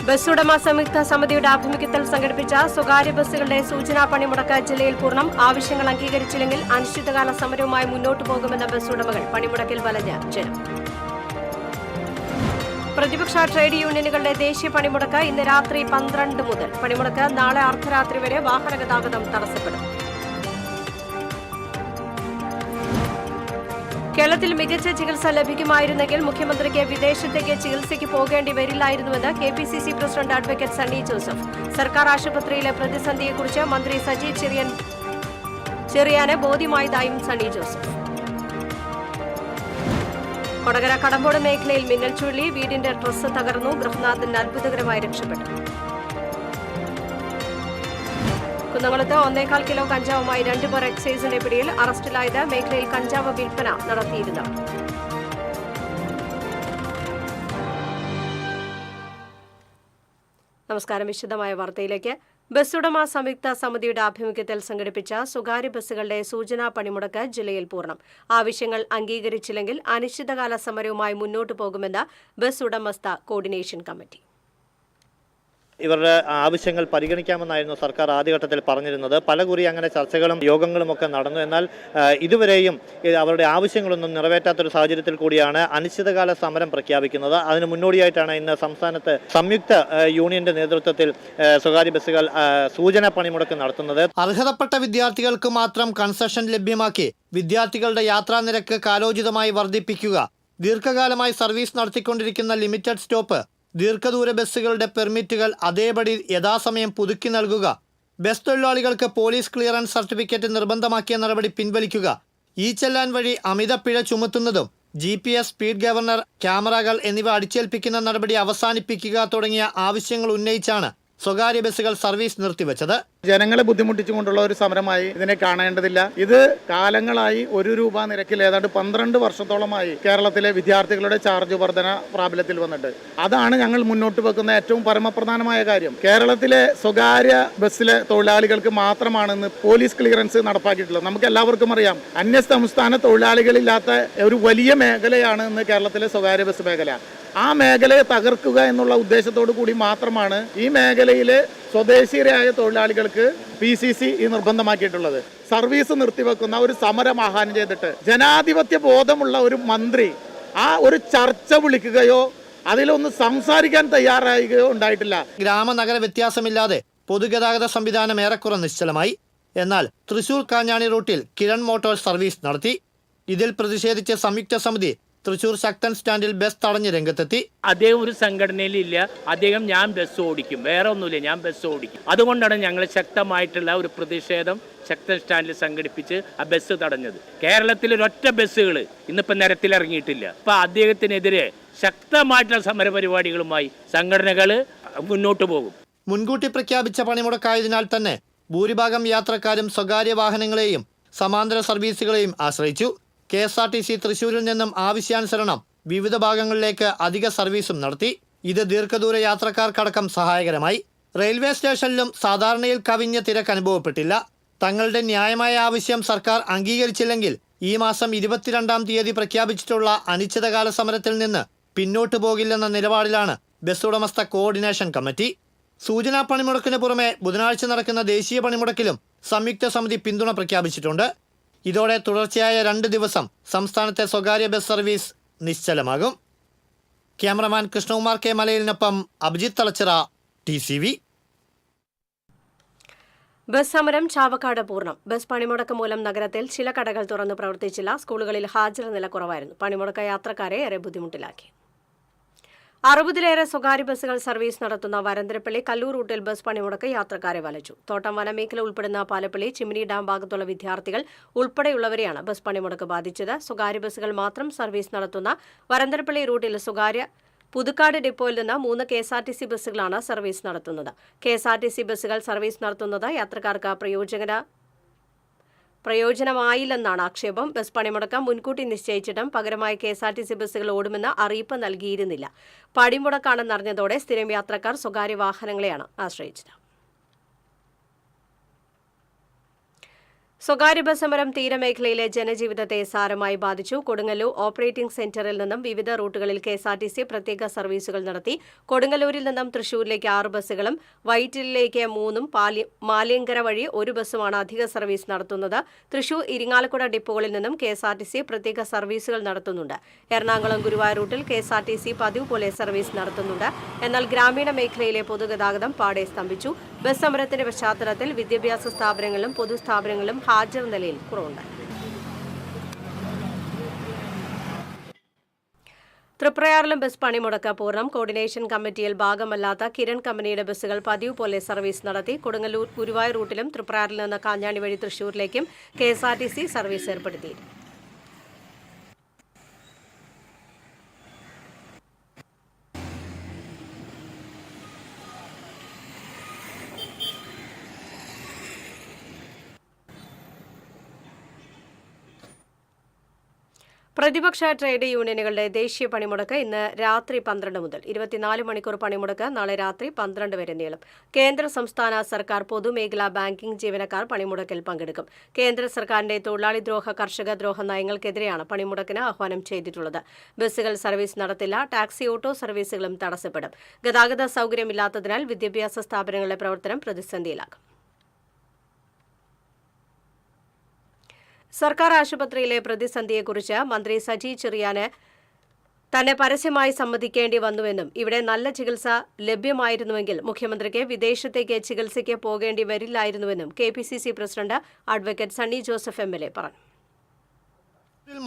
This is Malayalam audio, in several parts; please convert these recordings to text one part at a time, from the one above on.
ബസ്സുടമ സംയുക്ത സമിതിയുടെ ആഭിമുഖ്യത്തിൽ സംഘടിപ്പിച്ച സ്വകാര്യ ബസ്സുകളുടെ സൂചനാ പണിമുടക്ക് ജില്ലയിൽ പൂർണ്ണം. ആവശ്യങ്ങൾ അംഗീകരിച്ചില്ലെങ്കിൽ അനിശ്ചിതകാല സമരവുമായി മുന്നോട്ടു പോകുമെന്ന ബസ്സുടമകൾ. പണിമുടക്കിൽ വലഞ്ഞ ജനം. പ്രതിപക്ഷ ട്രേഡ് യൂണിയനുകളുടെ ദേശീയ പണിമുടക്ക് ഇന്ന് രാത്രി 12 മുതൽ. പണിമുടക്ക് നാളെ അർദ്ധരാത്രി വരെ. വാഹന ഗതാഗതം തടസ്സപ്പെടും. കേരളത്തിൽ മികച്ച ചികിത്സ ലഭിക്കുമായിരുന്നെങ്കിൽ മുഖ്യമന്ത്രിക്ക് വിദേശത്തേക്ക് ചികിത്സയ്ക്ക് പോകേണ്ടി വരില്ലായിരുന്നുവെന്ന് KPCC president advocate Sunny Joseph. സർക്കാർ ആശുപത്രിയിലെ പ്രതിസന്ധിയെക്കുറിച്ച് മന്ത്രി സജി ചെറിയാന് ബോധ്യമായതായും സണ്ണി ജോസഫ്. കൊടകര കടമ്പോട് മേഖലയിൽ മിന്നൽ ചുഴലി. വീടിന്റെ ട്രസ് തകർന്നു. ഗൃഹനാഥൻ അത്ഭുതകരമായി രക്ഷപ്പെട്ടു. കുന്നംകുളത്ത് 1.25 കിലോ കഞ്ചാവുമായി 2 പേർ എക്സൈസിന്റെ പിടിയിൽ. അറസ്റ്റിലായത് മേഖലയിൽ കഞ്ചാവ് വിൽപ്പന നടത്തിയിരുന്നവർ. നമസ്കാരം. വിശദമായ വാർത്തയിലേക്ക്. ബസ്സുടമ സംയുക്ത സമിതിയുടെ ആഭിമുഖ്യത്തിൽ സംഘടിപ്പിച്ച സ്വകാര്യ ബസ്സുകളുടെ സൂചനാ പണിമുടക്ക് ജില്ലയിൽ പൂർണ്ണം. ആവശ്യങ്ങൾ അംഗീകരിച്ചില്ലെങ്കിൽ അനിശ്ചിതകാല സമരവുമായി മുന്നോട്ടു പോകുമെന്ന് ബസ് ഉടമസ്ഥ കോർഡിനേഷൻ കമ്മിറ്റി. ഇവരുടെ ആവശ്യങ്ങൾ പരിഗണിക്കാമെന്നായിരുന്നു സർക്കാർ ആദ്യഘട്ടത്തിൽ പറഞ്ഞിരുന്നത്. പലകുറി അങ്ങനെ ചർച്ചകളും യോഗങ്ങളും ഒക്കെ നടന്നു. എന്നാൽ ഇതുവരെയും അവരുടെ ആവശ്യങ്ങളൊന്നും നിറവേറ്റാത്തൊരു സാഹചര്യത്തിൽ കൂടിയാണ് അനിശ്ചിതകാല സമരം പ്രഖ്യാപിക്കുന്നത്. അതിന് മുന്നോടിയായിട്ടാണ് ഇന്ന് സംസ്ഥാനത്ത് സംയുക്ത യൂണിയന്റെ നേതൃത്വത്തിൽ സ്വകാര്യ ബസ്സുകൾ സൂചനാ പണിമുടക്ക് നടത്തുന്നത്. അർഹതപ്പെട്ട വിദ്യാർത്ഥികൾക്ക് മാത്രം കൺസെഷൻ ലഭ്യമാക്കി വിദ്യാർത്ഥികളുടെ യാത്രാ നിരക്ക് കാലോചിതമായി വർദ്ധിപ്പിക്കുക, ദീർഘകാലമായി സർവീസ് നടത്തിക്കൊണ്ടിരിക്കുന്ന ലിമിറ്റഡ് സ്റ്റോപ്പ് ദീർഘദൂര ബസ്സുകളുടെ പെർമിറ്റുകൾ അതേപടി യഥാസമയം പുതുക്കി നൽകുക, ബസ് തൊഴിലാളികൾക്ക് പോലീസ് ക്ലിയറൻസ് സർട്ടിഫിക്കറ്റ് നിർബന്ധമാക്കിയ നടപടി പിൻവലിക്കുക, ഈ ചെല്ലാൻ വഴി അമിത പിഴ ചുമത്തുന്നതും GPS, സ്പീഡ് ഗവർണർ, ക്യാമറകൾ എന്നിവ അടിച്ചേൽപ്പിക്കുന്ന നടപടി അവസാനിപ്പിക്കുക തുടങ്ങിയ ആവശ്യങ്ങൾ ഉന്നയിച്ചാണ് സ്വകാര്യ ബസ്സുകൾ സർവീസ് നിർത്തിവെച്ചത്. ജനങ്ങളെ ബുദ്ധിമുട്ടിച്ചുകൊണ്ടുള്ള ഒരു സമരമായി ഇതിനെ കാണേണ്ടതില്ല. ഇത് കാലങ്ങളായി 1 രൂപ നിരക്കിൽ ഏതാണ്ട് 12 വർഷത്തോളമായി കേരളത്തിലെ വിദ്യാർത്ഥികളുടെ ചാർജ് വർധന പ്രാബല്യത്തിൽ വന്നിട്ട്. അതാണ് ഞങ്ങൾ മുന്നോട്ട് വെക്കുന്ന ഏറ്റവും പരമപ്രധാനമായ കാര്യം. കേരളത്തിലെ സ്വകാര്യ ബസ്സിലെ തൊഴിലാളികൾക്ക് മാത്രമാണ് ഇന്ന് പോലീസ് ക്ലിയറൻസ് നടപ്പാക്കിയിട്ടുള്ളത്. നമുക്ക് എല്ലാവർക്കും അറിയാം, അന്യ സംസ്ഥാന തൊഴിലാളികളില്ലാത്ത ഒരു വലിയ മേഖലയാണ് ഇന്ന് കേരളത്തിലെ സ്വകാര്യ ബസ് മേഖല. ആ മേഖലയെ തകർക്കുക എന്നുള്ള ഉദ്ദേശത്തോടു കൂടി മാത്രമാണ് ഈ മേഖലയിലെ സ്വദേശീയരായ തൊഴിലാളികൾക്ക് PCC നിർബന്ധമാക്കിയിട്ടുള്ളത്. സർവീസ് നിർത്തിവെക്കുന്ന ഒരു സമരം ആഹ്വാനം ചെയ്തിട്ട് ജനാധിപത്യ ബോധമുള്ള ഒരു മന്ത്രി ആ ഒരു ചർച്ച വിളിക്കുകയോ അതിലൊന്ന് സംസാരിക്കാൻ തയ്യാറാവുകയോ ഉണ്ടായിട്ടില്ല. ഗ്രാമനഗര വ്യത്യാസമില്ലാതെ പൊതുഗതാഗത സംവിധാനം ഏറെക്കുറെ നിശ്ചലമായി. എന്നാൽ തൃശൂർ കാഞ്ഞാണി റൂട്ടിൽ കിരൺ മോട്ടോഴ്സ് സർവീസ് നടത്തി. ഇതിൽ പ്രതിഷേധിച്ച സംയുക്ത സമിതി തൃശൂർ ശക്തൻ സ്റ്റാൻഡിൽ ബസ് തടഞ്ഞ് രംഗത്തെത്തി. അദ്ദേഹം ഒരു സംഘടനയിലില്ല. അദ്ദേഹം ഞാൻ ബസ് ഓടിക്കും, വേറെ ഒന്നുമില്ല, ഞാൻ ബസ് ഓടിക്കും. അതുകൊണ്ടാണ് ഞങ്ങൾ ശക്തമായിട്ടുള്ള ഒരു പ്രതിഷേധം ശക്തൻ സ്റ്റാൻഡിൽ സംഘടിപ്പിച്ച് ആ ബസ് തടഞ്ഞത്. കേരളത്തിൽ ഒരൊറ്റ ബസ്സുകൾ ഇന്നിപ്പോൾ നിരത്തിലിറങ്ങിയിട്ടില്ല. അപ്പോൾ അദ്ദേഹത്തിനെതിരെ ശക്തമായിട്ടുള്ള സമരപരിപാടികളുമായി സംഘടനകൾ മുന്നോട്ട് പോകും. മുൻകൂട്ടി പ്രഖ്യാപിച്ച പണിമുടക്കായതിനാൽ തന്നെ ഭൂരിഭാഗം യാത്രക്കാരും സ്വകാര്യ വാഹനങ്ങളെയും സമാന്തര സർവീസുകളെയും ആശ്രയിച്ചു. KSRTC തൃശൂരിൽ നിന്നും ആവശ്യാനുസരണം വിവിധ ഭാഗങ്ങളിലേക്ക് അധിക സർവീസും നടത്തി. ഇത് ദീർഘദൂര യാത്രക്കാർക്കടക്കം സഹായകരമായി. റെയിൽവേ സ്റ്റേഷനിലും സാധാരണയിൽ കവിഞ്ഞ തിരക്ക് അനുഭവപ്പെട്ടില്ല. തങ്ങളുടെ ന്യായമായ ആവശ്യം സർക്കാർ അംഗീകരിച്ചില്ലെങ്കിൽ ഈ മാസം 22-ാം തീയതി പ്രഖ്യാപിച്ചിട്ടുള്ള അനിശ്ചിതകാല സമരത്തിൽ നിന്ന് പിന്നോട്ടു പോകില്ലെന്ന നിലപാടിലാണ് ബസ് ഉടമസ്ഥ കോർഡിനേഷൻ കമ്മിറ്റി. സൂചനാ പണിമുടക്കിന് പുറമെ ബുധനാഴ്ച നടക്കുന്ന ദേശീയ പണിമുടക്കിലും സംയുക്ത സമിതി പിന്തുണ പ്രഖ്യാപിച്ചിട്ടുണ്ട്. ഇതോടെ തുടർച്ചയായ 2 ദിവസം സംസ്ഥാനത്തെ സ്വകാര്യ ബസ് സർവീസ് നിശ്ചലമാകും. ക്യാമറമാൻ കൃഷ്ണകുമാർ K മലയിലിനൊപ്പം അഭിജിത്ത് തളച്ചിറ, TCV. ബസ് സമരം ചാവക്കാട് പൂർണ്ണം. ബസ് പണിമുടക്ക് മൂലം നഗരത്തിൽ ചില കടകൾ തുറന്ന് പ്രവർത്തിച്ചില്ല. സ്കൂളുകളിൽ ഹാജർ നില കുറവായിരുന്നു. പണിമുടക്ക് യാത്രക്കാരെ ഏറെ ബുദ്ധിമുട്ടിലാക്കി. 60-ലേറെ സ്വകാര്യ ബസ്സുകൾ സർവീസ് നടത്തുന്ന വരന്തരപ്പള്ളി കല്ലൂർ റൂട്ടിൽ ബസ് പണിമുടക്ക് യാത്രക്കാരെ വലച്ചു. തോട്ടം വനമേഖല ഉൾപ്പെടുന്ന പാലപ്പള്ളി ചിമ്മിനി ഡാം ഭാഗത്തുള്ള വിദ്യാർത്ഥികൾ ഉൾപ്പെടെയുള്ളവരെയാണ് ബസ് പണിമുടക്ക് ബാധിച്ചത്. സ്വകാര്യ ബസ്സുകൾ മാത്രം സർവീസ് നടത്തുന്ന വരന്തരപ്പള്ളി റൂട്ടിൽ സ്വകാര്യ പുതുക്കാട് ഡിപ്പോയിൽ നിന്ന് 3 KSRTC ബസ്സുകളാണ് സർവീസ് നടത്തുന്നത്. KSRTC ബസ്സുകൾ സർവീസ് നടത്തുന്നത് യാത്രക്കാർക്ക് പ്രയോജനമായില്ലെന്നാണ് ആക്ഷേപം. ബസ് പണിമുടക്കം മുൻകൂട്ടി നിശ്ചയിച്ചിട്ടും പകരമായി KSRTC ബസ്സുകൾ ഓടുമെന്ന് അറിയിപ്പ് നൽകിയിരുന്നില്ല. പണിമുടക്കാണെന്നറിഞ്ഞതോടെ സ്ഥിരം യാത്രക്കാർ സ്വകാര്യ വാഹനങ്ങളെയാണ് ആശ്രയിച്ചത്. സ്വകാര്യ ബസ് സമരം തീരമേഖലയിലെ ജനജീവിതത്തെ സാരമായി ബാധിച്ചു. കൊടുങ്ങല്ലൂർ ഓപ്പറേറ്റിംഗ് സെന്ററിൽ നിന്നും വിവിധ റൂട്ടുകളിൽ കെഎസ്ആർടിസി പ്രത്യേക സർവീസുകൾ നടത്തി. കൊടുങ്ങല്ലൂരിൽ നിന്നും തൃശൂരിലേക്ക് 6 ബസ്സുകളും വൈറ്റിലേക്ക് 3-ഉം മാലിയങ്കര വഴി 1 ബസ്സുമാണ് അധിക സർവീസ് നടത്തുന്നത്. തൃശൂർ ഇരിങ്ങാലക്കുട ഡിപ്പോകളിൽ നിന്നും കെഎസ്ആർടിസി പ്രത്യേക സർവീസുകൾ നടത്തുന്നുണ്ട്. എറണാകുളം ഗുരുവായൂർ റൂട്ടിൽ കെഎസ്ആർടിസി പതിവ് പോലെ സർവീസ് നടത്തുന്നുണ്ട്. എന്നാൽ ഗ്രാമീണ മേഖലയിലെ പൊതുഗതാഗതം പാടെ സ്തംഭിച്ചു. ബസ് സമരത്തിന്റെ പശ്ചാത്തലത്തിൽ വിദ്യാഭ്യാസ സ്ഥാപനങ്ങളിലും പൊതുസ്ഥാപനങ്ങളിലും ഹാജർ നിലയിൽ കുറവുണ്ട്. തൃപ്രയാറിലും ബസ് പണിമുടക്ക് പൂർണ്ണം. കോർഡിനേഷൻ കമ്മിറ്റിയിൽ ഭാഗമല്ലാത്ത കിരൺ കമ്പനിയുടെ ബസ്സുകൾ പതിവ് പോലെ സർവീസ് നടത്തി. കൊടുങ്ങല്ലൂർ ഗുരുവായൂർ റൂട്ടിലും തൃപ്രയാറിൽ നിന്ന് കാഞ്ഞാണി വഴി തൃശൂരിലേക്കും കെഎസ്ആർടിസി സർവീസ് ഏർപ്പെടുത്തിയിരുന്നു. പ്രതിപക്ഷ ട്രേഡ് യൂണിയനുകളുടെ ദേശീയ പണിമുടക്ക് ഇന്ന് രാത്രി 12 മുതൽ 24 മണിക്കൂർ പണിമുടക്ക് നാളെ രാത്രി 12 വരെ നീളും. കേന്ദ്ര സംസ്ഥാന സർക്കാർ പൊതുമേഖലാ ബാങ്കിംഗ് ജീവനക്കാർ പണിമുടക്കിൽ പങ്കെടുക്കും. കേന്ദ്ര സർക്കാരിന്റെ തൊഴിലാളിദ്രോഹ കർഷകദ്രോഹ നയങ്ങൾക്കെതിരെയാണ് പണിമുടക്കിന് ആഹ്വാനം ചെയ്തിട്ടുള്ളത്. ബസ്സുകൾ സർവീസ് നടത്തില്ല. ടാക്സി ഓട്ടോ സർവീസുകളും തടസ്സപ്പെടും. ഗതാഗത സൗകര്യമില്ലാത്തതിനാൽ വിദ്യാഭ്യാസ സ്ഥാപനങ്ങളുടെ പ്രവർത്തനം പ്രതിസന്ധിയിലാകും. സർക്കാർ ആശുപത്രിയിലെ പ്രതിസന്ധിയെക്കുറിച്ച് മന്ത്രി സജി ചെറിയാന് തന്നെ പരസ്യമായി സമ്മതിക്കേണ്ടി വന്നുവെന്നും ഇവിടെ നല്ല ചികിത്സ ലഭ്യമായിരുന്നുവെങ്കിൽ മുഖ്യമന്ത്രിക്ക് വിദേശത്തേക്ക് ചികിത്സയ്ക്ക് പോകേണ്ടി വരില്ലായിരുന്നുവെന്നും KPCC president advocate Sunny Joseph MLA പറഞ്ഞു.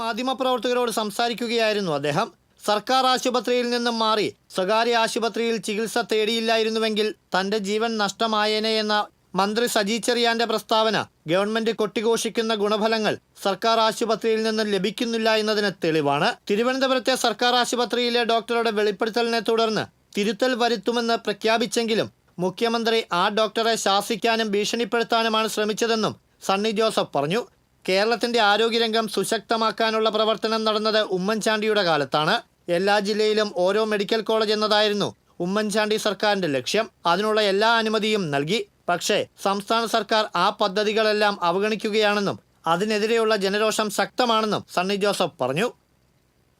മാധ്യമപ്രവർത്തകരോട് സംസാരിക്കുകയായിരുന്നു അദ്ദേഹം. സർക്കാർ ആശുപത്രിയിൽ നിന്നും മാറി സ്വകാര്യ ആശുപത്രിയിൽ ചികിത്സ തേടിയില്ലായിരുന്നുവെങ്കിൽ തന്റെ ജീവൻ നഷ്ടമായേനെ എന്ന മന്ത്രി സജി ചെറിയാന്റെ പ്രസ്താവന ഗവൺമെന്റ് കൊട്ടിഘോഷിക്കുന്ന ഗുണഫലങ്ങൾ സർക്കാർ ആശുപത്രിയിൽ നിന്നും ലഭിക്കുന്നില്ല എന്നതിന് തെളിവാണ്. തിരുവനന്തപുരത്തെ സർക്കാർ ആശുപത്രിയിലെ ഡോക്ടറുടെ വെളിപ്പെടുത്തലിനെ തുടർന്ന് തിരുത്തൽ വരുത്തുമെന്ന് പ്രഖ്യാപിച്ചെങ്കിലും മുഖ്യമന്ത്രി ആ ഡോക്ടറെ ശാസിക്കാനും ഭീഷണിപ്പെടുത്താനുമാണ് ശ്രമിച്ചതെന്നും സണ്ണി ജോസഫ് പറഞ്ഞു. കേരളത്തിന്റെ ആരോഗ്യരംഗം സുശക്തമാക്കാനുള്ള പ്രവർത്തനം നടന്നത് ഉമ്മൻചാണ്ടിയുടെ കാലത്താണ്. എല്ലാ ജില്ലയിലും ഓരോ മെഡിക്കൽ കോളേജ് എന്നതായിരുന്നു ഉമ്മൻചാണ്ടി സർക്കാരിന്റെ ലക്ഷ്യം. അതിനുള്ള എല്ലാ അനുമതിയും നൽകി. പക്ഷേ സംസ്ഥാന സർക്കാർ ആ പദ്ധതികളെല്ലാം അവഗണിക്കുകയാണെന്നും അതിനെതിരെയുള്ള ജനരോഷം ശക്തമാണെന്നും സണ്ണി ജോസഫ് പറഞ്ഞു.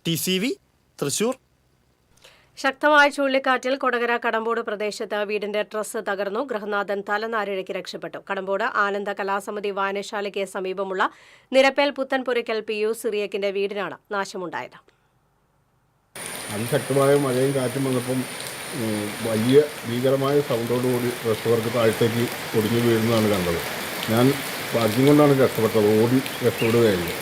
TCV തൃശൂർ. ശക്തമായ ചുഴലിക്കാറ്റിൽ കൊടകര കടമ്പോട് പ്രദേശത്ത് വീടിന്റെ ട്രസ് തകർന്നു. ഗൃഹനാഥൻ തലനാരിഴയ്ക്ക് രക്ഷപ്പെട്ടു. കടമ്പോട് ആനന്ദ കലാസമിതി വായനശാലയ്ക്ക് സമീപമുള്ള നിരപ്പേൽ പുത്തൻപുരയ്ക്കൽ PU സിറിയക്കിന്റെ വീടിനാണ് നാശമുണ്ടായത്. അതിശക്തമായ മഴയും കാറ്റും വന്നപ്പം വലിയ ഭീകരമായ സൗണ്ടോടുകൂടി റെസ്റ്റോറൻറ്റ് താഴത്തേക്ക് ഒടിഞ്ഞു വീഴുന്നതാണ് കണ്ടത്. ഞാൻ ഭാഗ്യം കൊണ്ടാണ് രക്ഷപ്പെട്ടത്. ഓടി രക്ഷപ്പെടുകയായിരുന്നു.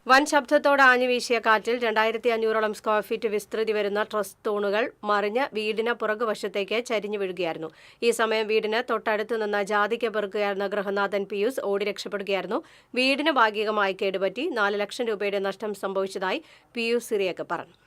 വൻ ശബ്ദത്തോടെ ആഞ്ഞു വീശിയ കാറ്റിൽ 2500ഓളം സ്ക്വയർ ഫീറ്റ് വിസ്തൃതി വരുന്ന ട്രസ് തൂണുകൾ മറിഞ്ഞ് വീടിന് പുറകുവശത്തേക്ക് ചരിഞ്ഞു വീഴുകയായിരുന്നു. ഈ സമയം വീടിന് തൊട്ടടുത്ത് നിന്ന് ജാതിക്ക് പെറുക്കുകയായിരുന്ന ഗൃഹനാഥൻ പിയൂസ് ഓടി രക്ഷപ്പെടുകയായിരുന്നു. വീടിന് ഭാഗികമായി കേടുപറ്റി. 4 ലക്ഷം രൂപയുടെ നഷ്ടം സംഭവിച്ചതായി PU സിറിയക്ക് പറഞ്ഞു.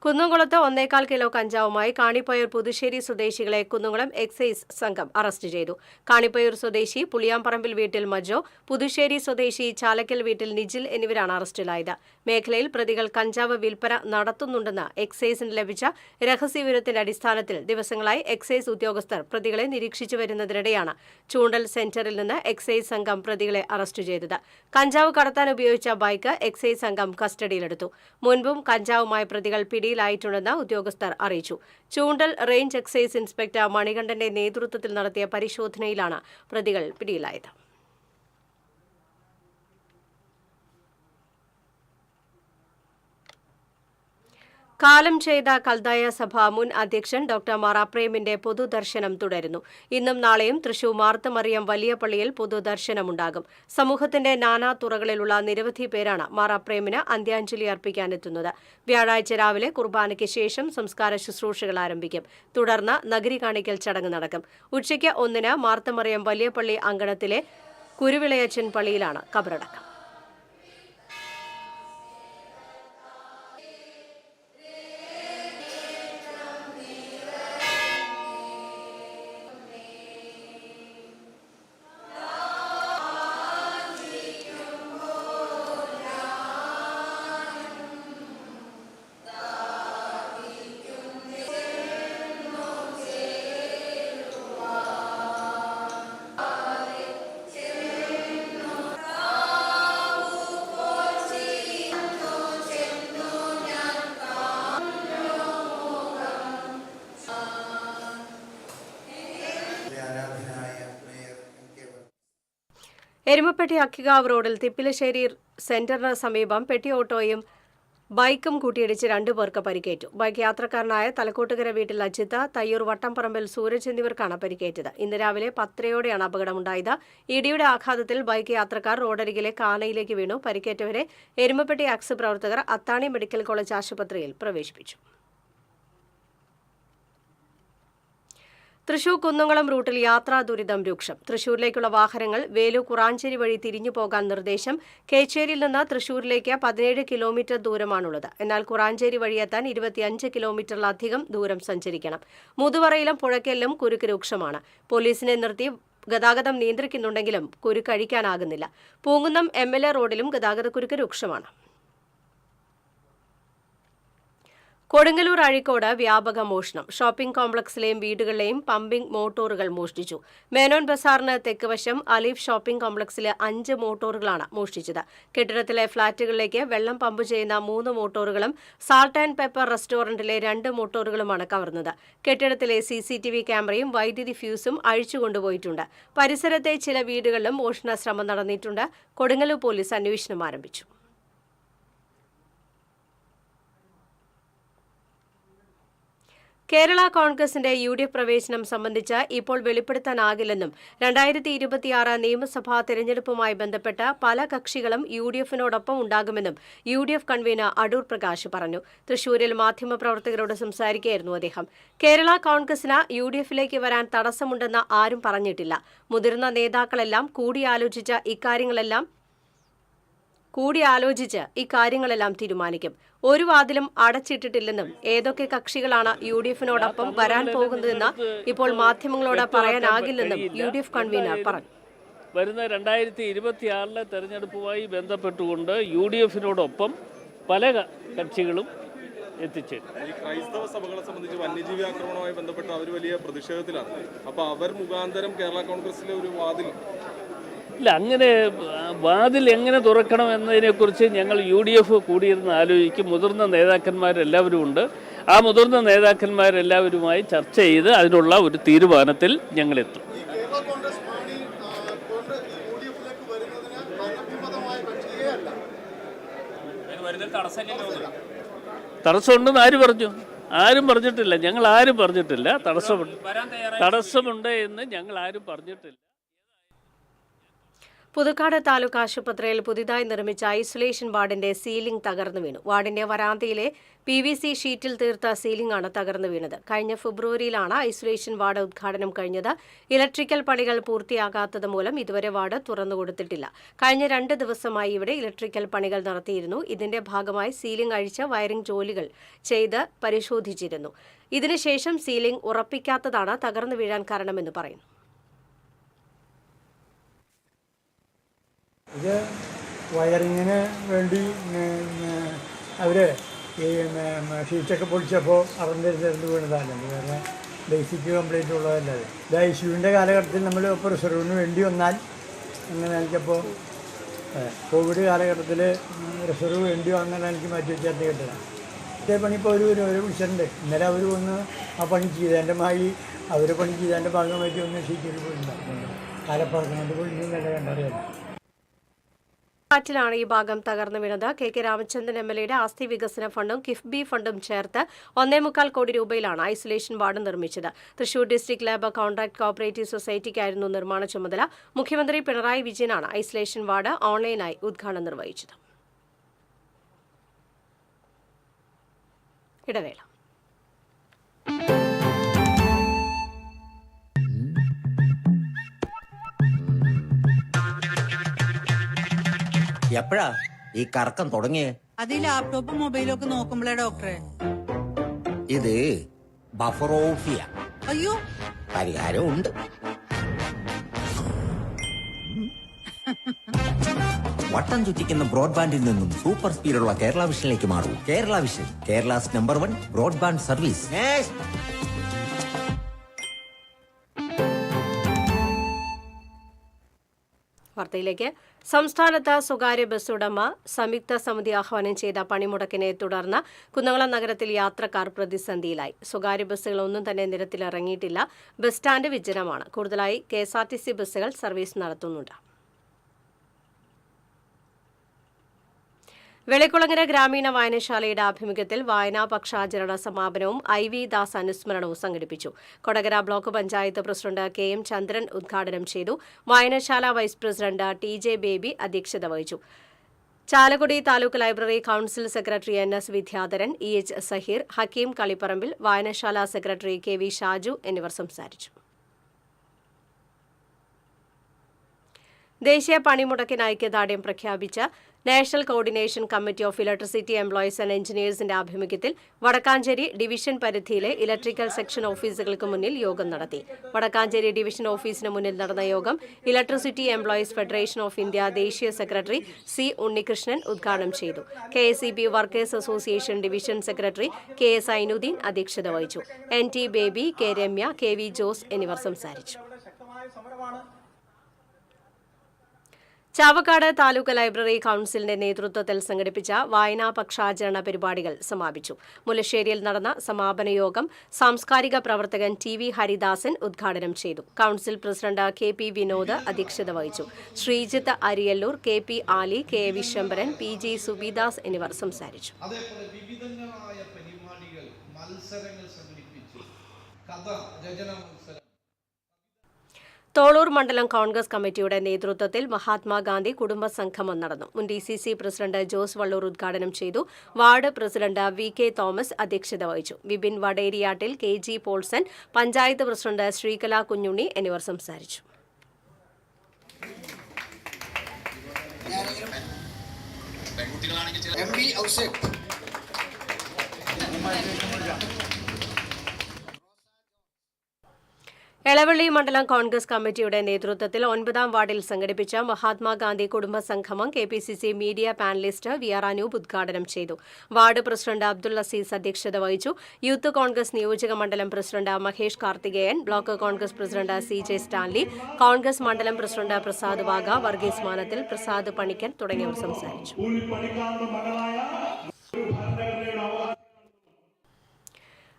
കുന്നംകുളത്ത് 1.25 കിലോ കഞ്ചാവുമായി കാണിപ്പയ്യൂർ പുതുശ്ശേരി സ്വദേശികളെ കുന്നംകുളം എക്സൈസ് സംഘം അറസ്റ്റ് ചെയ്തു. കാണിപ്പയ്യൂർ സ്വദേശി പുളിയാമ്പറമ്പിൽ വീട്ടിൽ മജോ, പുതുശ്ശേരി സ്വദേശി ചാലക്കൽ വീട്ടിൽ നിജിൽ എന്നിവരാണ് അറസ്റ്റിലായത്. മേഖലയിൽ പ്രതികൾ കഞ്ചാവ് വിൽപ്പന നടത്തുന്നുണ്ടെന്ന് എക്സൈസിന് ലഭിച്ച രഹസ്യവിവരത്തിന്റെ അടിസ്ഥാനത്തിൽ ദിവസങ്ങളായി എക്സൈസ് ഉദ്യോഗസ്ഥർ പ്രതികളെ നിരീക്ഷിച്ചു വരുന്നതിനിടെയാണ് ചൂണ്ടൽ സെന്ററിൽ നിന്ന് എക്സൈസ് സംഘം പ്രതികളെ അറസ്റ്റ് ചെയ്തത്. കഞ്ചാവ് കടത്താൻ ഉപയോഗിച്ച ബൈക്ക് എക്സൈസ് സംഘം കസ്റ്റഡിയിലെടുത്തു. മുൻപും കഞ്ചാവുമായി പ്രതികൾ പിടിയിലായിട്ടുണ്ടെന്ന് ഉദ്യോഗസ്ഥർ അറിയിച്ചു. ചൂണ്ടൽ റേഞ്ച് എക്സൈസ് ഇൻസ്പെക്ടർ മണികണ്ഠന്റെ നേതൃത്വത്തിൽ നടത്തിയ പരിശോധനയിലാണ് പ്രതികൾ പിടിയിലായത്. കാലം ചെയ്ത കൽദായ സഭ മുൻ അധ്യക്ഷൻ ഡോക്ടർ മാറാ പ്രേമിന്റെ പൊതുദർശനം തുടരുന്നു. ഇന്നും നാളെയും തൃശൂർ മാർത്തമറിയം വലിയ പള്ളിയിൽ പൊതുദർശനമുണ്ടാകും. സമൂഹത്തിന്റെ നാനാ തുറകളിലുള്ള നിരവധി പേരാണ് മാറാ പ്രേമിന് അന്ത്യാഞ്ജലി അർപ്പിക്കാനെത്തുന്നത്. വ്യാഴാഴ്ച രാവിലെ കുർബാനയ്ക്ക് ശേഷം സംസ്കാര ശുശ്രൂഷകൾ ആരംഭിക്കും. തുടർന്ന് നഗരി കാണിക്കൽ ചടങ്ങ് നടക്കും. ഉച്ചയ്ക്ക് 1-ന് മാർത്തമറിയം വലിയ പള്ളി അങ്കണത്തിലെ കുരുവിളയച്ചൻ പള്ളിയിലാണ് കബറടക്കം. എരുമപ്പെട്ടി അക്കികാവ് റോഡിൽ തിപ്പിലശ്ശേരി സെന്ററിന് സമീപം പെട്ടി ഓട്ടോയും ബൈക്കും കൂട്ടിയിടിച്ച് 2 പേർക്ക് പരിക്കേറ്റു. ബൈക്ക് യാത്രക്കാരനായ തലക്കോട്ടുകര വീട്ടിൽ അജിത്ത്, തയ്യൂർ വട്ടംപറമ്പിൽ സൂരജ് എന്നിവർക്കാണ് പരിക്കേറ്റത്. ഇന്ന് രാവിലെ 10:30യോടെയാണ് അപകടമുണ്ടായത്. ഇടിയുടെ ആഘാതത്തിൽ ബൈക്ക് യാത്രക്കാർ റോഡരികിലെ കാനയിലേക്ക് വീണു. പരിക്കേറ്റവരെ എരുമപ്പെട്ടി ആക്സ് പ്രവർത്തകർ അത്താണി മെഡിക്കൽ കോളേജ് ആശുപത്രിയിൽ പ്രവേശിപ്പിച്ചു. തൃശൂർ കുന്നംകുളം റൂട്ടിൽ യാത്രാ ദുരിതം രൂക്ഷം. തൃശൂരിലേക്കുള്ള വാഹനങ്ങൾ വേലു കുറാഞ്ചേരി വഴി തിരിഞ്ഞു പോകാൻ നിർദ്ദേശം. കേച്ചേരിയിൽ നിന്ന് തൃശൂരിലേക്ക് 17 കിലോമീറ്റർ ദൂരമാണുള്ളത്. എന്നാൽ കുറാഞ്ചേരി വഴിയെത്താൻ 25 കിലോമീറ്ററിലധികം ദൂരം സഞ്ചരിക്കണം. മുതുവറയിലും പുഴയ്ക്കലിലും കുരുക്ക് രൂക്ഷമാണ്. പോലീസിനെ നിർത്തി ഗതാഗതം നിയന്ത്രിക്കുന്നുണ്ടെങ്കിലും കുരുക്ക് അഴിക്കാനാകുന്നില്ല. പൂങ്കുന്നം MLA റോഡിലും ഗതാഗതക്കുരുക്ക് രൂക്ഷമാണ്. കൊടുങ്ങല്ലൂർ അഴീക്കോട് വ്യാപക മോഷണം. ഷോപ്പിംഗ് കോംപ്ലക്സിലെയും വീടുകളിലെയും പമ്പിംഗ് മോട്ടോറുകൾ മോഷ്ടിച്ചു. മേനോൻ ബസാറിന് തെക്ക് വശം അലീഫ് ഷോപ്പിംഗ് കോംപ്ലക്സിലെ 5 മോട്ടോറുകളാണ് മോഷ്ടിച്ചത്. കെട്ടിടത്തിലെ ഫ്ളാറ്റുകളിലേക്ക് വെള്ളം പമ്പ് ചെയ്യുന്ന 3 മോട്ടോറുകളും സാൾട്ട് ആൻഡ് പെപ്പർ റെസ്റ്റോറന്റിലെ 2 മോട്ടോറുകളുമാണ് കവർന്നത്. കെട്ടിടത്തിലെ CCTV ക്യാമറയും വൈദ്യുതി ഫ്യൂസും അഴിച്ചുകൊണ്ടുപോയിട്ടുണ്ട്. പരിസരത്തെ ചില വീടുകളിലും മോഷണ ശ്രമം നടന്നിട്ടുണ്ട്. കൊടുങ്ങല്ലൂർ പോലീസ് അന്വേഷണം ആരംഭിച്ചു. കേരള കോൺഗ്രസിന്റെ UDF പ്രവേശനം സംബന്ധിച്ച് ഇപ്പോൾ വെളിപ്പെടുത്താനാകില്ലെന്നും 2026 നിയമസഭാ തെരഞ്ഞെടുപ്പുമായി ബന്ധപ്പെട്ട് പല കക്ഷികളും UDFനോടൊപ്പം ഉണ്ടാകുമെന്നും UDF കൺവീനർ അടൂർ പ്രകാശ് പറഞ്ഞു. തൃശൂരിൽ മാധ്യമപ്രവർത്തകരോട് സംസാരിക്കുകയായിരുന്നു അദ്ദേഹം. കേരള കോൺഗ്രസിന് UDFിലേക്ക് വരാൻ തടസ്സമുണ്ടെന്ന് ആരും പറഞ്ഞിട്ടില്ല. മുതിർന്ന നേതാക്കളെല്ലാം കൂടിയാലോചിച്ച് ഇക്കാര്യങ്ങളെല്ലാം തീരുമാനിക്കും. ഒരു വാതിലും അടച്ചിട്ടിട്ടില്ലെന്നും ഏതൊക്കെ കക്ഷികളാണ് UDFനോടൊപ്പം വരാൻ പോകുന്നതെന്ന് ഇപ്പോൾ മാധ്യമങ്ങളോട് പറയാനാകില്ലെന്നും UDF കൺവീനർ പറഞ്ഞു. വരുന്ന 2026 തെരഞ്ഞെടുപ്പുമായി ബന്ധപ്പെട്ടുകൊണ്ട് UDFനോടൊപ്പം പല കക്ഷികളും എത്തിച്ചേരും. ഈ ക്രൈസ്തവ സഭകളെ സംബന്ധിച്ച് വന്യജീവി ആക്രമണവുമായി ബന്ധപ്പെട്ട് അവർ വലിയ പ്രതിഷേധത്തിലാണ്. അപ്പോൾ അവർ മുഖാന്തരം കേരള കോൺഗ്രസിലെ ഒരു വാതിൽ ഇല്ല, അങ്ങനെ വാതിൽ എങ്ങനെ തുറക്കണം എന്നതിനെക്കുറിച്ച് ഞങ്ങൾ UDF കൂടിയിരുന്ന് ആലോചിക്കും. മുതിർന്ന നേതാക്കന്മാരെല്ലാവരും ഉണ്ട്. ആ മുതിർന്ന നേതാക്കന്മാരെല്ലാവരുമായി ചർച്ച ചെയ്ത് അതിനുള്ള ഒരു തീരുമാനത്തിൽ ഞങ്ങളെത്തും. തടസ്സമുണ്ടെന്ന് ആര് പറഞ്ഞു? ആരും പറഞ്ഞിട്ടില്ല. ഞങ്ങൾ ആരും പറഞ്ഞിട്ടില്ല തടസ്സമുണ്ട് എന്ന് ഞങ്ങൾ ആരും പറഞ്ഞിട്ടില്ല. പുതുക്കാട് താലൂക്ക് ആശുപത്രിയിൽ പുതിയതായി നിർമ്മിച്ച ഐസൊലേഷൻ വാർഡിന്റെ സീലിംഗ് തകർന്നു വീണു. വാർഡിന്റെ വരാന്തയിലെ PVC ഷീറ്റിൽ തീർത്ത സീലിംഗാണ് തകർന്നു വീണത്. കഴിഞ്ഞ ഫെബ്രുവരിയിലാണ് ഐസൊലേഷൻ വാർഡ് ഉദ്ഘാടനം കഴിഞ്ഞത്. ഇലക്ട്രിക്കൽ പണികൾ പൂർത്തിയാകാത്തത് മൂലം ഇതുവരെ വാർഡ് തുറന്നുകൊടുത്തിട്ടില്ല. കഴിഞ്ഞ 2 ദിവസമായി ഇവിടെ ഇലക്ട്രിക്കൽ പണികൾ നടത്തിയിരുന്നു. ഇതിന്റെ ഭാഗമായി സീലിംഗ് അഴിച്ച് വയറിംഗ് ജോലികൾ ചെയ്ത് പരിശോധിച്ചിരുന്നു. ഇതിനുശേഷം സീലിംഗ് ഉറപ്പിക്കാത്തതാണ് തകർന്നു വീഴാൻ കാരണമെന്ന് പറയുന്നു. ഇത് വയറിങ്ങിന് വേണ്ടി അവർ ഈ ഷീറ്റൊക്കെ പൊളിച്ചപ്പോൾ അറന്നിരുന്ന് വീണതല്ല. വേറെ ബേസിക് കംപ്ലൈൻറ്റ് ഉള്ളതല്ലാതെ ഇത് ICUവിൻ്റെ കാലഘട്ടത്തിൽ നമ്മൾ ഇപ്പോൾ റിസർവിന് വേണ്ടി വന്നാൽ അങ്ങനെ എനിക്കപ്പോൾ കോവിഡ് കാലഘട്ടത്തിൽ റിസർവ് വേണ്ടി വന്നാൽ എനിക്ക് മാറ്റി വെച്ചാൽ കിട്ടില്ല. ഇതേ പണി ഇപ്പോൾ ഒരു വിളിച്ചിട്ടുണ്ട്. ഇന്നലെ അവർ വന്ന് ആ പണി ചെയ്തതിൻ്റെ അവർ പണി ചെയ്തതിൻ്റെ ഭാഗമായിട്ട് ഒന്ന് ഷീറ്റിൽ പോയിട്ടുണ്ടാകുന്നുണ്ട്. കാലപ്പറക്കുന്നത് പൊളിഞ്ഞെന്നല്ല കണ്ടറിയാം. ാണ് ഈ ഭാഗം തകർന്നു വീണത്. KK രാമചന്ദ്രൻ MLAയുടെ ആസ്തി വികസന ഫണ്ടും കിഫ്ബി ഫണ്ടും ചേർത്ത് 1.25 കോടി രൂപയിലാണ് ഐസൊലേഷൻ വാർഡ് നിർമ്മിച്ചത്. Thrissur district labour contract cooperative സൊസൈറ്റിക്കായിരുന്നു നിർമ്മാണ ചുമതല. മുഖ്യമന്ത്രി പിണറായി വിജയനാണ് ഐസൊലേഷൻ വാർഡ് ഓൺലൈനായി ഉദ്ഘാടനം നിർവഹിച്ചത്. ഇടവേള. എപ്പോഴാ ഈ കറക്കം തുടങ്ങിയേ? അത് ഈ ലാപ്ടോപ്പും മൊബൈലും ഒക്കെ നോക്കുമ്പോഴേ ഡോക്ടറെ. ഇത് ബഫറോഫിയ. അയ്യോ, പരിഹാരമുണ്ട്. വട്ടം ചുറ്റിക്കുന്ന ബ്രോഡ്ബാൻഡിൽ നിന്നും സൂപ്പർ സ്പീഡുള്ള കേരള വിഷനിലേക്ക് മാറൂ. Kerala vision, Kerala's #1 broadband service. വാർത്തയിലേക്ക്. സംസ്ഥാനത്ത് സ്വകാര്യ ബസ് ഉടമ സംയുക്ത സമിതി ആഹ്വാനം ചെയ്ത പണിമുടക്കിനെ തുടർന്ന് കുന്നംകുളം നഗരത്തിൽ യാത്രക്കാർ പ്രതിസന്ധിയിലായി. സ്വകാര്യ ബസ്സുകളൊന്നും തന്നെ നിരത്തിലിറങ്ങിയിട്ടില്ല. Bus stand വിജനമാണ്. കൂടുതലായി KSRTC ബസ്സുകൾ സർവീസ് നടത്തുന്നുണ്ട്. വെളിക്കുളങ്ങര ഗ്രാമീണ വായനശാലയുടെ ആഭിമുഖ്യത്തിൽ വായനാ പക്ഷാചരണ സമാപനവും IV ദാസ് അനുസ്മരണവും സംഘടിപ്പിച്ചു. Kodakara block panchayat president KM Chandran ഉദ്ഘാടനം ചെയ്തു. വായനശാല വൈസ് പ്രസിഡന്റ് TJ ബേബി അധ്യക്ഷത വഹിച്ചു. Chalakudy taluk library council secretary NS Vidyadharan, EH Saheer, Hakeem Kalipparambil, വായനശാല സെക്രട്ടറി KV ഷാജു എന്നിവർ സംസാരിച്ചു. ദേശീയ പണിമുടക്കിന് ഐക്യദാർഢ്യം പ്രഖ്യാപിച്ച national coordination committee of electricity employees and എഞ്ചിനീയേഴ്സിന്റെ ആഭിമുഖ്യത്തിൽ വടക്കാഞ്ചേരി ഡിവിഷൻ പരിധിയിലെ ഇലക്ട്രിക്കൽ സെക്ഷൻ ഓഫീസുകൾക്ക് മുന്നിൽ യോഗം നടത്തി. വടക്കാഞ്ചേരി ഡിവിഷൻ ഓഫീസിന് മുന്നിൽ നടന്ന യോഗം electricity employees federation of India ദേശീയ സെക്രട്ടറി C. ഉണ്ണികൃഷ്ണൻ ഉദ്ഘാടനം ചെയ്തു. KSEB workers association division secretary KS Ainuddeen അധ്യക്ഷത വഹിച്ചു. NT Baby, K. Ramya, KV Jose എന്നിവർ സംസാരിച്ചു. ചാവക്കാട് താലൂക്ക് ലൈബ്രറി കൌൺസിലിന്റെ നേതൃത്വത്തിൽ സംഘടിപ്പിച്ച വായനാ പക്ഷാചരണ പരിപാടികൾ സമാപിച്ചു. മുല്ലശ്ശേരിയിൽ നടന്ന സമാപന യോഗം സാംസ്കാരിക പ്രവർത്തകൻ TV ഹരിദാസൻ ഉദ്ഘാടനം ചെയ്തു. കൌൺസിൽ പ്രസിഡന്റ് KP വിനോദ് അധ്യക്ഷത വഹിച്ചു. ശ്രീജിത്ത് അരിയല്ലൂർ, KP ആലി, K. വിശ്വംഭരൻ, PG സുബിദാസ് എന്നിവർ സംസാരിച്ചു. തോളൂർ മണ്ഡലം കോൺഗ്രസ് കമ്മിറ്റിയുടെ നേതൃത്വത്തിൽ മഹാത്മാഗാന്ധി കുടുംബ സംഗമം നടന്നു. മുൻ DCC പ്രസിഡന്റ് ജോസ് വള്ളൂർ ഉദ്ഘാടനം ചെയ്തു. വാർഡ് പ്രസിഡന്റ് VK തോമസ് അധ്യക്ഷത വഹിച്ചു. വിപിൻ വടേരിയാട്ടിൽ, KG പോൾസൺ, പഞ്ചായത്ത് പ്രസിഡന്റ് ശ്രീകല കുഞ്ഞുണ്ണി എന്നിവർ സംസാരിച്ചു. എളവള്ളി മണ്ഡലം കോൺഗ്രസ് കമ്മിറ്റിയുടെ നേതൃത്വത്തിൽ 9-ാം വാർഡിൽ സംഘടിപ്പിച്ച മഹാത്മാഗാന്ധി കുടുംബ സംഗമം KPCC media panellist VR Anoop ഉദ്ഘാടനം ചെയ്തു. വാർഡ് പ്രസിഡന്റ് അബ്ദുൾ അസീസ് അധ്യക്ഷത വഹിച്ചു. യൂത്ത് കോൺഗ്രസ് നിയോജക മണ്ഡലം president Mahesh Karthikeyan, block Congress president CJ Stanley, Congress മണ്ഡലം പ്രസിഡന്റ് പ്രസാദ് വാഗ, വർഗീസ് മാനത്തിൽ, പ്രസാദ് പണിക്കൻ തുടങ്ങിയവർ സംസാരിച്ചു.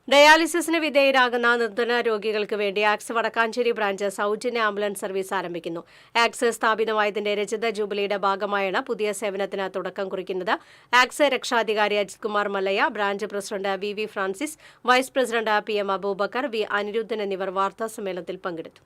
ഡയാലിസിസിന് വിധേയരാകുന്ന നിർധന രോഗികൾക്ക് വേണ്ടി ആക്സ് വടക്കാഞ്ചേരി ബ്രാഞ്ച് സൗജന്യ ആംബുലൻസ് സർവീസ് ആരംഭിക്കുന്നു. ആക്സ് സ്ഥാപിതമായതിന്റെ രജത ജൂബിലിയുടെ ഭാഗമായാണ് പുതിയ സേവനത്തിന് തുടക്കം കുറിക്കുന്നത്. ആക്സ് രക്ഷാധികാരി Ajith Kumar Mallaya, branch president VV Francis, vice president PM Abubacker, V Aniruddhan എന്നിവർ വാർത്താസമ്മേളനത്തിൽ പങ്കെടുത്തു.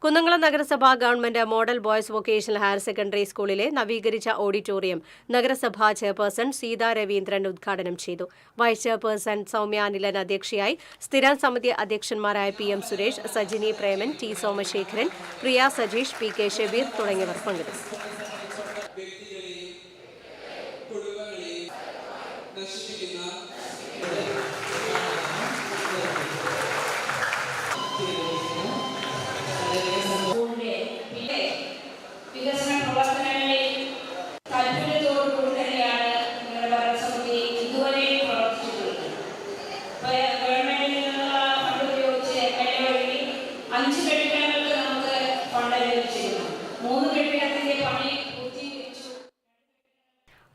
കുന്നംകുളം നഗരസഭ government model boys vocational higher secondary സ്കൂളിലെ നവീകരിച്ച ഓഡിറ്റോറിയം നഗരസഭാ ചെയർപേഴ്സൺ സീതാ രവീന്ദ്രൻ ഉദ്ഘാടനം ചെയ്തു. വൈസ് ചെയർപേഴ്സൺ സൗമ്യ അനിലൻ അധ്യക്ഷയായി. സ്ഥിരം സമിതി അധ്യക്ഷന്മാരായ PM സുരേഷ്, സജിനി പ്രേമൻ, T സോമശേഖരൻ, പ്രിയ സജീഷ്, PK ഷബീർ തുടങ്ങിയവർ പങ്കെടുത്തു.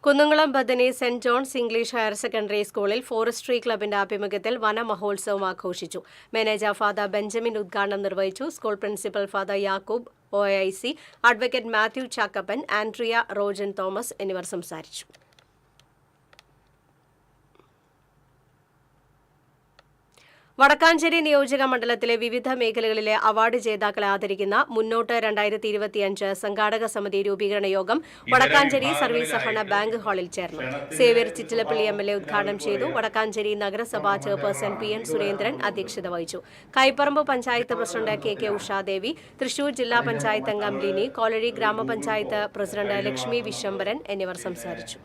Kunnamkulam Bethany saint John's English higher secondary സ്കൂളിൽ ഫോറസ്ട്രി ക്ലബിന്റെ ആഭിമുഖ്യത്തിൽ വനമഹോത്സവം ആഘോഷിച്ചു. മാനേജർ ഫാദർ ബെഞ്ചമിൻ ഉദ്ഘാടനം നിർവഹിച്ചു. School principal father Yakub, OIC, advocate Mathew Chackappan, Andrea Rojan Thomas എന്നിവർ സംസാരിച്ചു. വടക്കാഞ്ചേരി നിയോജക മണ്ഡലത്തിലെ വിവിധ മേഖലകളിലെ അവാർഡ് ജേതാക്കളെ ആദരിക്കുന്ന മുന്നോട്ട് 2025 സംഘാടക സമിതി രൂപീകരണ യോഗം വടക്കാഞ്ചേരി സർവീസ് സഹകരണ ബാങ്ക് ഹാളിൽ ചേർന്നു. സേവ്യർ ചിറ്റിലപ്പള്ളി MLA ഉദ്ഘാടനം ചെയ്തു. വടക്കാഞ്ചേരി നഗരസഭാ ചെയർപേഴ്സൺ PN സുരേന്ദ്രൻ അധ്യക്ഷത വഹിച്ചു. കൈപ്പറമ്പ് പഞ്ചായത്ത് പ്രസിഡന്റ് KK ഉഷാദേവി, തൃശൂർ ജില്ലാ പഞ്ചായത്ത് അംഗം ലിനി, കോളഴി ഗ്രാമപഞ്ചായത്ത് പ്രസിഡന്റ് ലക്ഷ്മി വിശ്വംഭരൻ എന്നിവർ സംസാരിച്ചു.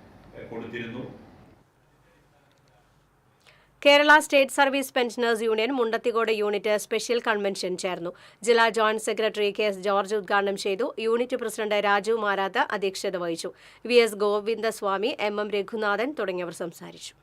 Kerala state service pensioners union Mundathikode unit special convention ചേർന്നു. ജില്ലാ ജോയിന്റ് സെക്രട്ടറി KS ജോർജ് ഉദ്ഘാടനം ചെയ്തു. യൂണിറ്റ് പ്രസിഡന്റ് രാജു മാരാത്ത് അധ്യക്ഷത വഹിച്ചു. VS ഗോവിന്ദസ്വാമി, MM രഘുനാഥൻ തുടങ്ങിയവർ സംസാരിച്ചു.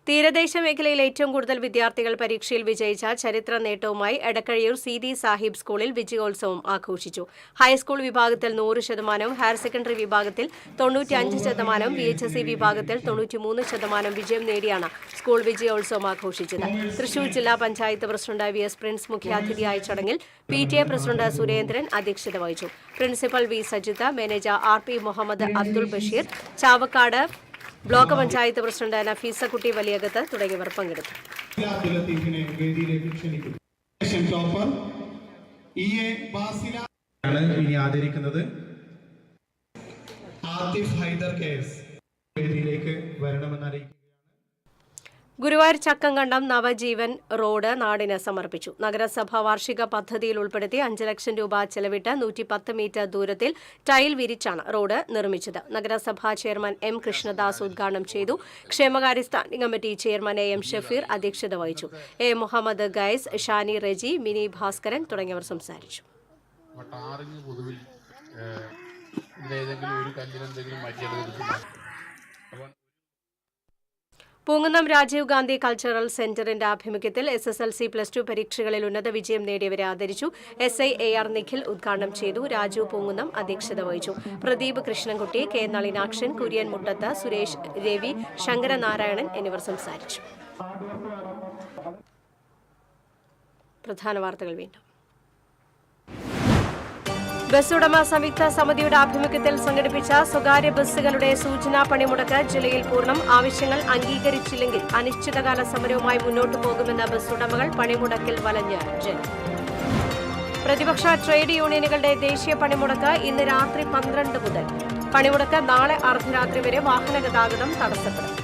തീരദേശ മേഖലയിൽ ഏറ്റവും കൂടുതൽ വിദ്യാർത്ഥികൾ പരീക്ഷയിൽ വിജയിച്ച ചരിത്ര നേട്ടവുമായി എടക്കഴിയൂർ സീതി സാഹിബ് സ്കൂളിൽ വിജയോത്സവം ആഘോഷിച്ചു. ഹൈസ്കൂൾ വിഭാഗത്തിൽ 100%, ഹയർ സെക്കൻഡറി വിഭാഗത്തിൽ 95%, VHSE വിഭാഗത്തിൽ 93% വിജയം നേടിയാണ് സ്കൂൾ വിജയോത്സവം ആഘോഷിച്ചത്. തൃശൂർ ജില്ലാ പഞ്ചായത്ത് പ്രസിഡന്റ് VS പ്രിൻസ് മുഖ്യാതിഥിയായ ചടങ്ങിൽ PTA പ്രസിഡന്റ് സുരേന്ദ്രൻ അധ്യക്ഷത വഹിച്ചു. Principal V Sajitha, manager RP Muhammad Abdul Basheer, Chavakkad block panchayat president Nafeesakutty Valiyakath തുടങ്ങിയവർ പങ്കെടുത്തു. ഇനി ആദരിക്കുന്നത് ആതിഫ് ഹൈദർ KS വേദിയിലേക്ക് വരണമെന്നറിയിക്കും. ഗുരുവായൂർ ചക്കങ്കണ്ടം നവജീവൻ റോഡ് നാടിന് സമർപ്പിച്ചു. നഗരസഭ വാർഷിക പദ്ധതിയിൽ ഉൾപ്പെടുത്തി 5 ലക്ഷം രൂപ ചെലവിട്ട് 110 മീറ്റർ ദൂരത്തിൽ ടൈൽ വിരിച്ചാണ് റോഡ് നിർമ്മിച്ചത്. നഗരസഭാ ചെയർമാൻ M കൃഷ്ണദാസ് ഉദ്ഘാടനം ചെയ്തു. ക്ഷേമകാര്യ standing committee chairman AM Shafeer അധ്യക്ഷത വഹിച്ചു. A മുഹമ്മദ് ഗൈസ്, ഷാനി റെജി, മിനി ഭാസ്കരൻ തുടങ്ങിയവർ സംസാരിച്ചു. പൂങ്കുന്നം രാജീവ് ഗാന്ധി കൾച്ചറൽ സെന്ററിന്റെ ആഭിമുഖ്യത്തിൽ SSLC +2 പരീക്ഷകളിൽ ഉന്നത വിജയം നേടിയവരെ ആദരിച്ചു. SI AR നിഖിൽ ഉദ്ഘാടനം ചെയ്തു. രാജു പൂങ്കുന്നം അധ്യക്ഷത വഹിച്ചു. പ്രദീപ് കൃഷ്ണൻകുട്ടി, K നളിനാക്ഷൻ, കുര്യൻ മുട്ടത്ത്, സുരേഷ് രവി, ശങ്കരനാരായണൻ എന്നിവർ സംസാരിച്ചു. പ്രധാന വാർത്തകൾ വീണ്ടും. ബസ് ഉടമ സംയുക്ത സമിതിയുടെ ആഭിമുഖ്യത്തിൽ സംഘടിപ്പിച്ച സ്വകാര്യ ബസ്സുകളുടെ സൂചനാ പണിമുടക്ക് ജില്ലയിൽ പൂർണ്ണം. ആവശ്യങ്ങൾ അംഗീകരിച്ചില്ലെങ്കിൽ അനിശ്ചിതകാല സമരവുമായി മുന്നോട്ടു പോകുമെന്ന ബസ് ഉടമകൾ. പണിമുടക്കിൽ വലഞ്ഞ് ജനം. പ്രതിപക്ഷ ട്രേഡ് യൂണിയനുകളുടെ ദേശീയ പണിമുടക്ക് ഇന്ന് രാത്രി 12 മുതൽ. പണിമുടക്ക് നാളെ അർദ്ധരാത്രി വരെ. വാഹന ഗതാഗതം തടസ്സപ്പെടും.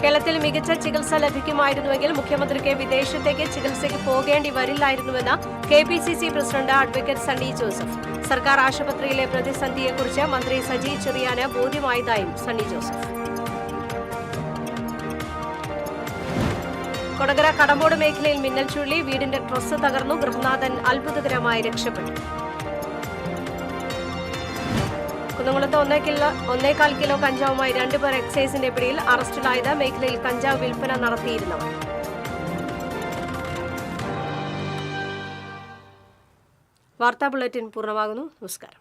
കേരളത്തിൽ മികച്ച ചികിത്സ ലഭിക്കുമായിരുന്നുവെങ്കിൽ മുഖ്യമന്ത്രിക്ക് വിദേശത്തേക്ക് ചികിത്സയ്ക്ക് പോകേണ്ടി വരില്ലായിരുന്നുവെന്ന് KPCC president advocate Sunny Joseph. സർക്കാർ ആശുപത്രിയിലെ പ്രതിസന്ധിയെക്കുറിച്ച് മന്ത്രി സജി ചെറിയാന് ബോധ്യമായതായും സണ്ണി ജോസഫ്. കൊടകര കടമ്പോട് മേഖലയിൽ മിന്നൽ ചുഴലി. വീടിന്റെ ട്രസ് തകർന്നു. ഗൃഹനാഥൻ അത്ഭുതകരമായി രക്ഷപ്പെട്ടു. കുന്നംകുളത്ത് 1.25 കിലോ കഞ്ചാവുമായി 2 പേർ എക്സൈസിന്റെ പിടിയിൽ. അറസ്റ്റിലായത് മേഖലയിൽ കഞ്ചാവ് വിൽപ്പന നടത്തിയിരുന്നവർ. വാർത്താ ബുള്ളറ്റിൻ പൂർണ്ണമാകുന്നു. നമസ്കാരം.